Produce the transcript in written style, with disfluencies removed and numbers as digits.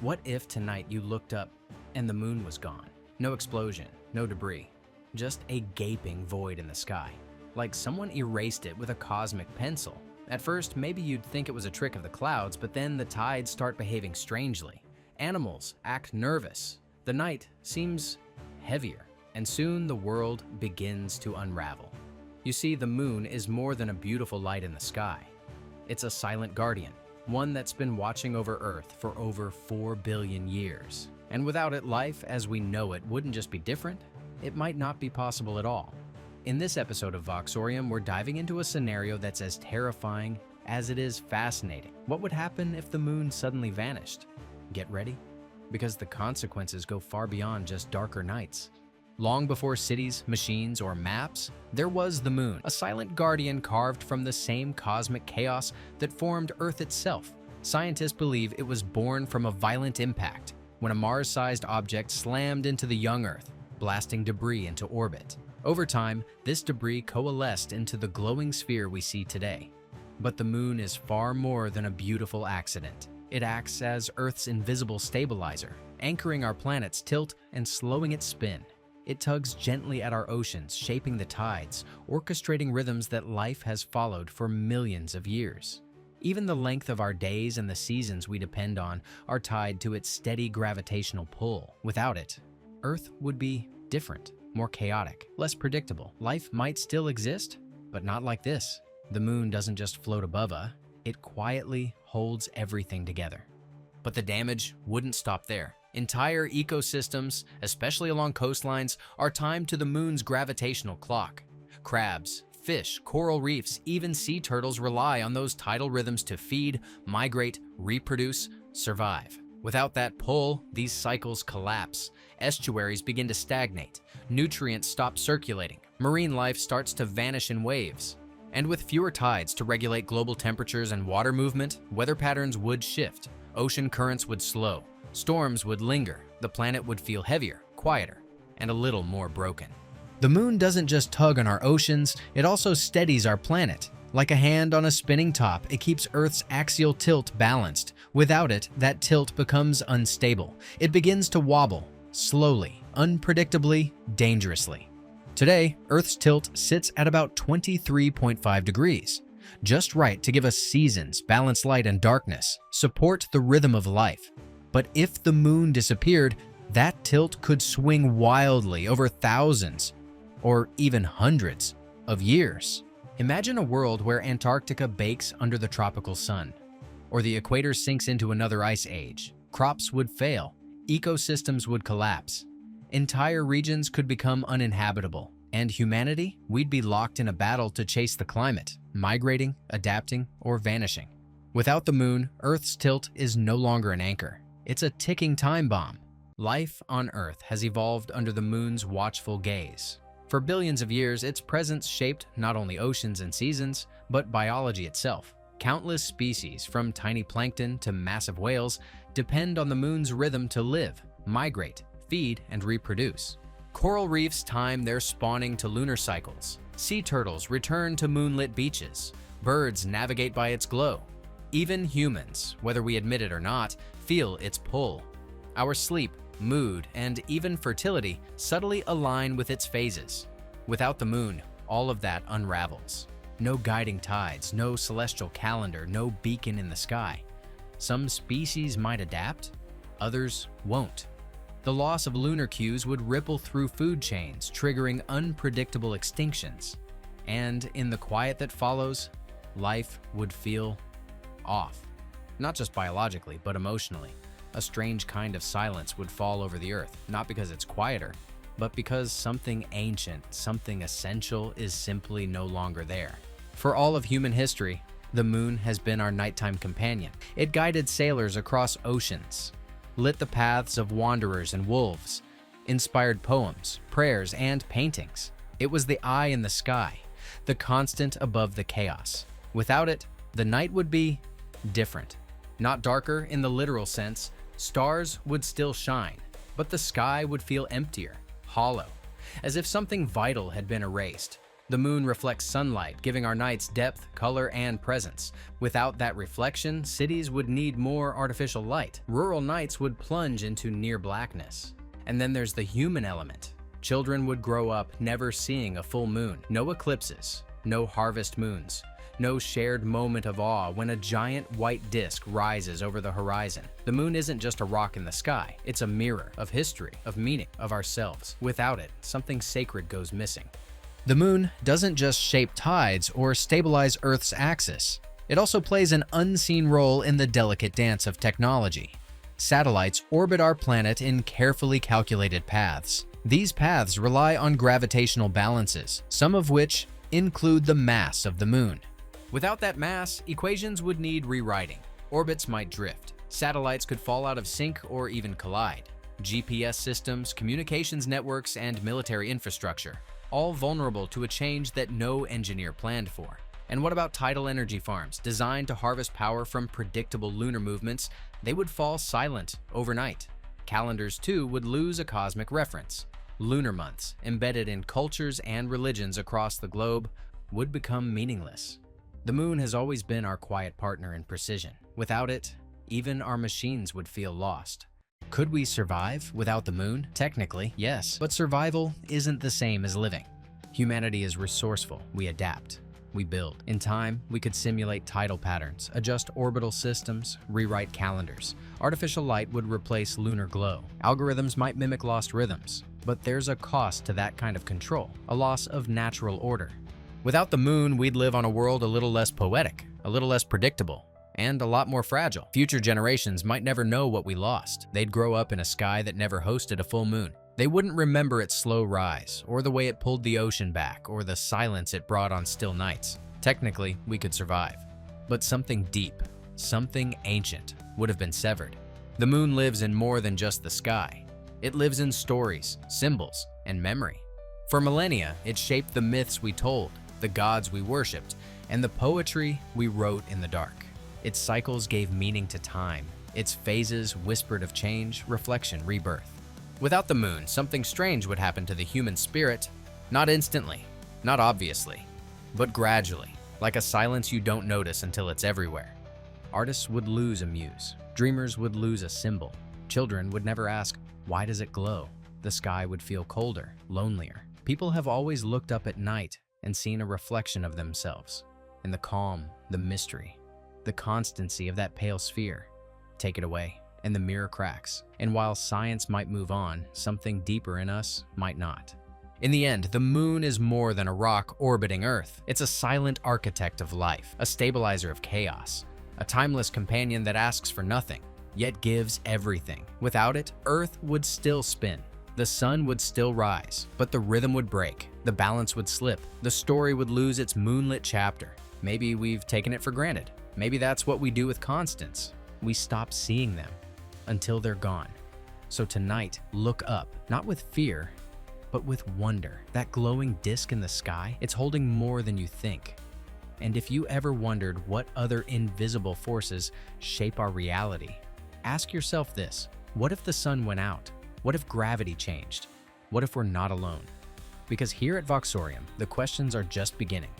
What if tonight you looked up and the moon was gone? No explosion, no debris, just a gaping void in the sky. Like someone erased it with a cosmic pencil. At first, maybe you'd think it was a trick of the clouds, but then the tides start behaving strangely. Animals act nervous. The night seems heavier, and soon the world begins to unravel. You see, the moon is more than a beautiful light in the sky. It's a silent guardian, one that's been watching over Earth for over 4 billion years. And without it, life as we know it wouldn't just be different, it might not be possible at all. In this episode of Voxorium, we're diving into a scenario that's as terrifying as it is fascinating. What would happen if the moon suddenly vanished? Get ready, because the consequences go far beyond just darker nights. Long before cities, machines, or maps, there was the moon, a silent guardian carved from the same cosmic chaos that formed Earth itself. Scientists believe it was born from a violent impact, when a Mars-sized object slammed into the young Earth, blasting debris into orbit. Over time, this debris coalesced into the glowing sphere we see today. But the moon is far more than a beautiful accident. It acts as Earth's invisible stabilizer, anchoring our planet's tilt and slowing its spin. It tugs gently at our oceans, shaping the tides, orchestrating rhythms that life has followed for millions of years. Even the length of our days and the seasons we depend on are tied to its steady gravitational pull. Without it, Earth would be different, more chaotic, less predictable. Life might still exist, but not like this. The moon doesn't just float above us, it quietly holds everything together. But the damage wouldn't stop there. Entire ecosystems, especially along coastlines, are timed to the moon's gravitational clock. Crabs, fish, coral reefs, even sea turtles rely on those tidal rhythms to feed, migrate, reproduce, survive. Without that pull, these cycles collapse. Estuaries begin to stagnate. Nutrients stop circulating. Marine life starts to vanish in waves. And with fewer tides to regulate global temperatures and water movement, weather patterns would shift. Ocean currents would slow. Storms would linger. The planet would feel heavier, quieter, and a little more broken. The moon doesn't just tug on our oceans, it also steadies our planet. Like a hand on a spinning top, it keeps Earth's axial tilt balanced. Without it, that tilt becomes unstable. It begins to wobble, slowly, unpredictably, dangerously. Today, Earth's tilt sits at about 23.5 degrees, just right to give us seasons, balance light and darkness, support the rhythm of life. But if the moon disappeared, that tilt could swing wildly over thousands, or even hundreds, of years. Imagine a world where Antarctica bakes under the tropical sun, or the equator sinks into another ice age. Crops would fail, ecosystems would collapse, entire regions could become uninhabitable, and humanity, we'd be locked in a battle to chase the climate, migrating, adapting, or vanishing. Without the moon, Earth's tilt is no longer an anchor. It's a ticking time bomb. Life on Earth has evolved under the moon's watchful gaze. For billions of years, its presence shaped not only oceans and seasons, but biology itself. Countless species, from tiny plankton to massive whales, depend on the moon's rhythm to live, migrate, feed, and reproduce. Coral reefs time their spawning to lunar cycles. Sea turtles return to moonlit beaches. Birds navigate by its glow. Even humans, whether we admit it or not, feel its pull. Our sleep, mood, and even fertility subtly align with its phases. Without the moon, all of that unravels. No guiding tides, no celestial calendar, no beacon in the sky. Some species might adapt, others won't. The loss of lunar cues would ripple through food chains, triggering unpredictable extinctions. And in the quiet that follows, life would feel off. Not just biologically, but emotionally. A strange kind of silence would fall over the Earth, not because it's quieter, but because something ancient, something essential is simply no longer there. For all of human history, the moon has been our nighttime companion. It guided sailors across oceans, lit the paths of wanderers and wolves, inspired poems, prayers, and paintings. It was the eye in the sky, the constant above the chaos. Without it, the night would be different. Not darker in the literal sense. Stars would still shine, but the sky would feel emptier, hollow, as if something vital had been erased. The moon reflects sunlight, giving our nights depth, color, and presence. Without that reflection, cities would need more artificial light. Rural nights would plunge into near blackness. And then there's the human element. Children would grow up never seeing a full moon. No eclipses, no harvest moons, no shared moment of awe when a giant white disk rises over the horizon. The moon isn't just a rock in the sky. It's a mirror of history, of meaning, of ourselves. Without it, something sacred goes missing. The moon doesn't just shape tides or stabilize Earth's axis. It also plays an unseen role in the delicate dance of technology. Satellites orbit our planet in carefully calculated paths. These paths rely on gravitational balances, some of which include the mass of the moon. Without that mass, equations would need rewriting. Orbits might drift. Satellites could fall out of sync or even collide. GPS systems, communications networks, and military infrastructure, all vulnerable to a change that no engineer planned for. And what about tidal energy farms designed to harvest power from predictable lunar movements? They would fall silent overnight. Calendars, too, would lose a cosmic reference. Lunar months, embedded in cultures and religions across the globe, would become meaningless. The moon has always been our quiet partner in precision. Without it, even our machines would feel lost. Could we survive without the moon? Technically, yes, but survival isn't the same as living. Humanity is resourceful. We adapt. We build. In time, we could simulate tidal patterns, adjust orbital systems, rewrite calendars. Artificial light would replace lunar glow. Algorithms might mimic lost rhythms. But there's a cost to that kind of control, a loss of natural order. Without the moon, we'd live on a world a little less poetic, a little less predictable, and a lot more fragile. Future generations might never know what we lost. They'd grow up in a sky that never hosted a full moon. They wouldn't remember its slow rise, or the way it pulled the ocean back, or the silence it brought on still nights. Technically, we could survive. But something deep, something ancient, would have been severed. The moon lives in more than just the sky. It lives in stories, symbols, and memory. For millennia, it shaped the myths we told, the gods we worshipped, and the poetry we wrote in the dark. Its cycles gave meaning to time. Its phases whispered of change, reflection, rebirth. Without the moon, something strange would happen to the human spirit. Not instantly, not obviously, but gradually, like a silence you don't notice until it's everywhere. Artists would lose a muse. Dreamers would lose a symbol. Children would never ask, why does it glow? The sky would feel colder, lonelier. People have always looked up at night and seen a reflection of themselves. In the calm, the mystery, the constancy of that pale sphere. Take it away, and the mirror cracks. And while science might move on, something deeper in us might not. In the end, the moon is more than a rock orbiting Earth. It's a silent architect of life, a stabilizer of chaos, a timeless companion that asks for nothing, yet gives everything. Without it, Earth would still spin. The sun would still rise, but the rhythm would break, the balance would slip, the story would lose its moonlit chapter. Maybe we've taken it for granted. Maybe that's what we do with constants. We stop seeing them until they're gone. So tonight, look up, not with fear, but with wonder. That glowing disk in the sky, it's holding more than you think. And if you ever wondered what other invisible forces shape our reality, ask yourself this: what if the sun went out? What if gravity changed? What if we're not alone? Because here at Voxorium, the questions are just beginning.